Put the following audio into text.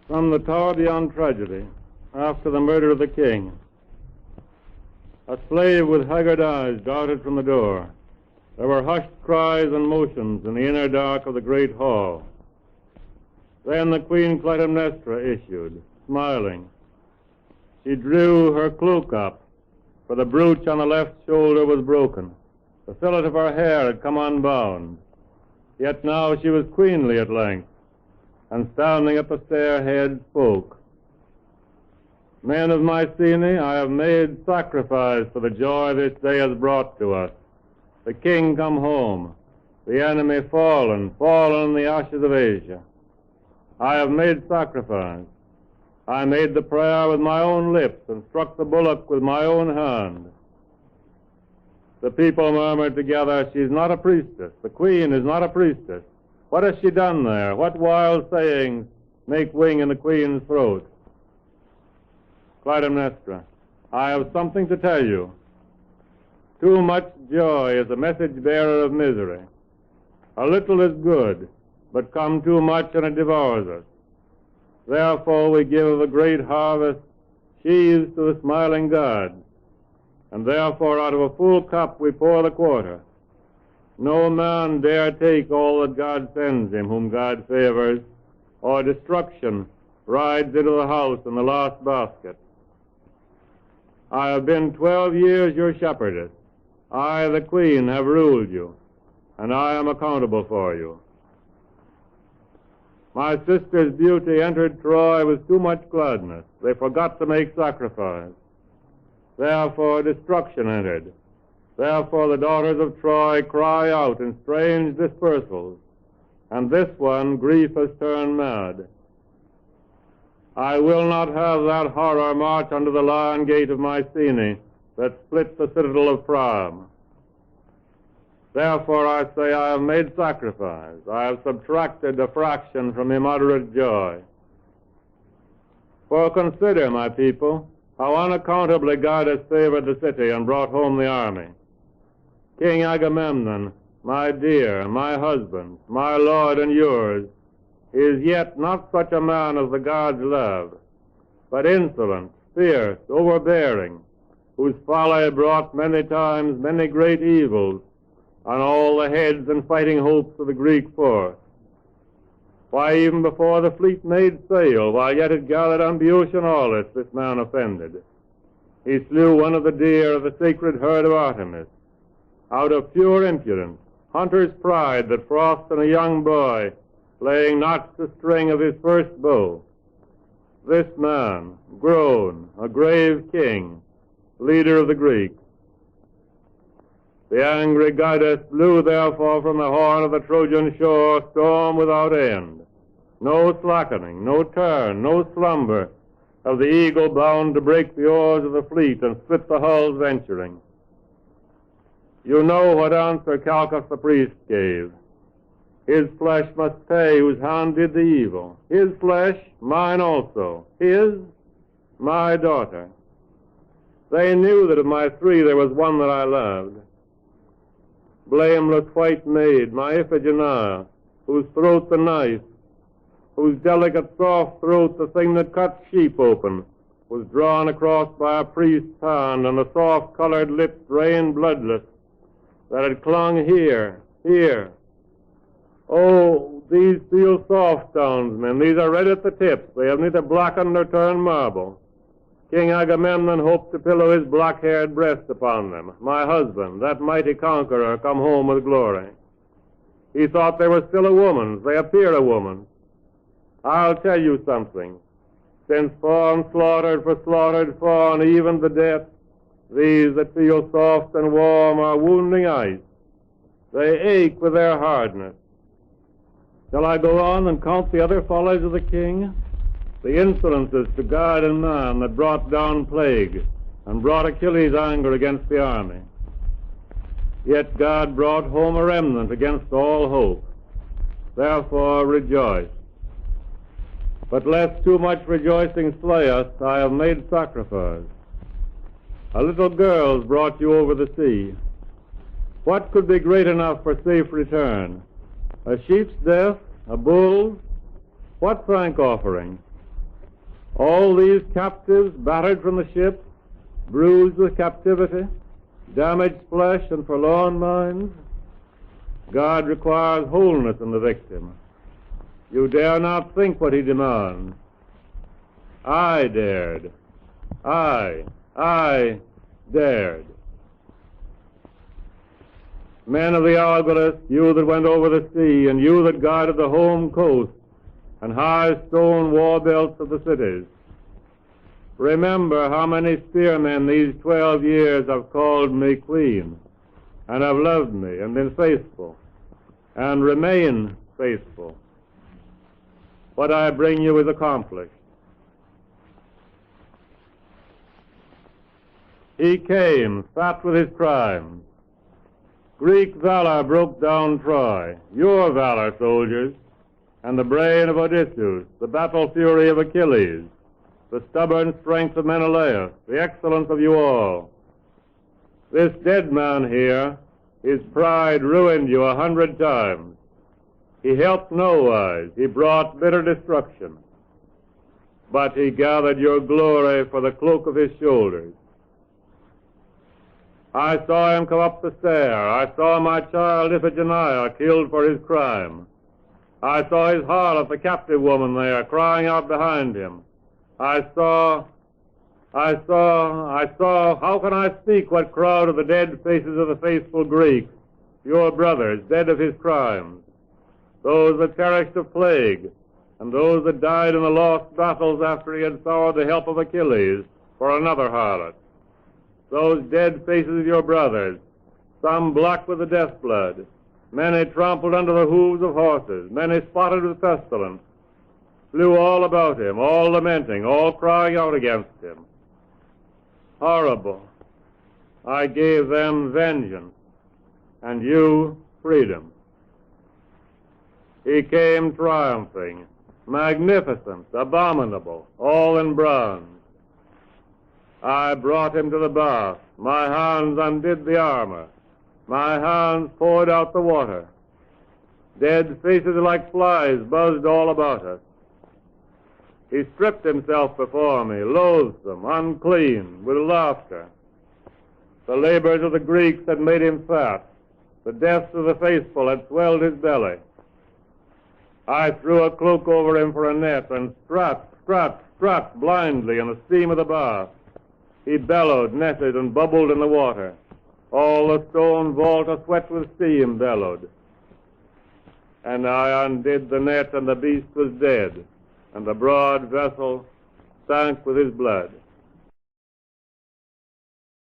From the tower beyond tragedy, after the murder of the king, a slave with haggard eyes darted from the door. There were hushed cries and motions in the inner dark of the great hall. Then the Queen Clytemnestra issued, smiling. She drew her cloak up, for the brooch on the left shoulder was broken. The fillet of her hair had come unbound. Yet now she was queenly at length, and standing at the stair-head spoke. Men of Mycenae, I have made sacrifice for the joy this day has brought to us. The king come home, the enemy fallen in the ashes of Asia. I have made sacrifice. I made the prayer with my own lips and struck the bullock with my own hand. The people murmured together, she's not a priestess. The queen is not a priestess. What has she done there? What wild sayings make wing in the queen's throat? Clytemnestra, I have something to tell you. Too much joy is a message bearer of misery. A little is good, but come too much and it devours us. Therefore we give of the great harvest sheaves to the smiling God, and therefore out of a full cup we pour the quarter. No man dare take all that God sends him, whom God favors, or destruction rides into the house in the last basket. I have been 12 years your shepherdess. I, the queen, have ruled you, and I am accountable for you. My sister's beauty entered Troy with too much gladness. They forgot to make sacrifice. Therefore destruction entered. Therefore the daughters of Troy cry out in strange dispersals, and this one grief has turned mad. I will not have that horror march under the lion gate of Mycenae that split the citadel of Priam. Therefore I say I have made sacrifice. I have subtracted a fraction from immoderate joy. For consider, my people, how unaccountably God has favored the city and brought home the army. King Agamemnon, my dear, my husband, my lord and yours, is yet not such a man as the gods love, but insolent, fierce, overbearing, whose folly brought many times many great evils on all the heads and fighting hopes of the Greek force. Why, even before the fleet made sail, while yet it gathered on Boeotian Aulis, this man offended. He slew one of the deer of the sacred herd of Artemis. Out of pure impudence, hunter's pride that frosts in a young boy, laying knots the string of his first bow. This man, grown, a grave king, leader of the Greeks. The angry goddess blew therefore from the horn of the Trojan shore storm without end. No slackening, no turn, no slumber of the eagle bound to break the oars of the fleet and split the hulls venturing. You know what answer Calchas the priest gave. His flesh must pay whose hand did the evil. His flesh, mine also. His, my daughter. They knew that of my three there was one that I loved. Blameless white maid, my Iphigenia, whose throat the knife, whose delicate soft throat the thing that cuts sheep open, was drawn across by a priest's hand, and the soft-colored lips drained bloodless, that had clung here. Oh, these feel soft, townsmen. These are red at the tips. They have neither blackened nor turned marble. King Agamemnon hoped to pillow his black-haired breast upon them. My husband, that mighty conqueror, come home with glory. He thought they were still a woman's. They appear a woman's. I'll tell you something. Since fawn slaughtered for slaughtered fawn, even the death, these that feel soft and warm are wounding ice. They ache with their hardness. Shall I go on and count the other follies of the king? The insolences to God and man that brought down plague and brought Achilles' anger against the army. Yet God brought home a remnant against all hope. Therefore rejoice. But lest too much rejoicing slay us, I have made sacrifice. A little girl's brought you over the sea. What could be great enough for safe return? A sheep's death? A bull? What thank offering? All these captives battered from the ship, bruised with captivity, damaged flesh and forlorn minds. God requires wholeness in the victim. You dare not think what he demands. I dared. I dared. Men of the Argolis, you that went over the sea, and you that guarded the home coast and high stone war belts of the cities, remember how many spearmen these 12 years have called me queen, and have loved me, and been faithful, and remain faithful. What I bring you is accomplished. He came, fat with his crimes. Greek valor broke down Troy, your valor, soldiers, and the brain of Odysseus, the battle fury of Achilles, the stubborn strength of Menelaus, the excellence of you all. This dead man here, his pride ruined you 100 times. He helped nowise, he brought bitter destruction, but he gathered your glory for the cloak of his shoulders. I saw him come up the stair. I saw my child Iphigenia killed for his crime. I saw his harlot, the captive woman there, crying out behind him. I saw, how can I speak what crowd of the dead faces of the faithful Greeks, your brothers, dead of his crimes, those that perished of plague, and those that died in the lost battles after he had sought the help of Achilles for another harlot. Those dead faces of your brothers, some black with the death blood, many trampled under the hooves of horses, many spotted with pestilence, flew all about him, all lamenting, all crying out against him. Horrible. I gave them vengeance, and you freedom. He came triumphing, magnificent, abominable, all in bronze. I brought him to the bath. My hands undid the armor. My hands poured out the water. Dead faces like flies buzzed all about us. He stripped himself before me, loathsome, unclean, with laughter. The labors of the Greeks had made him fat. The deaths of the faithful had swelled his belly. I threw a cloak over him for a net and struck blindly in the steam of the bath. He bellowed, netted, and bubbled in the water. All the stone vault asweat with steam bellowed. And I undid the net, and the beast was dead, and the broad vessel sank with his blood.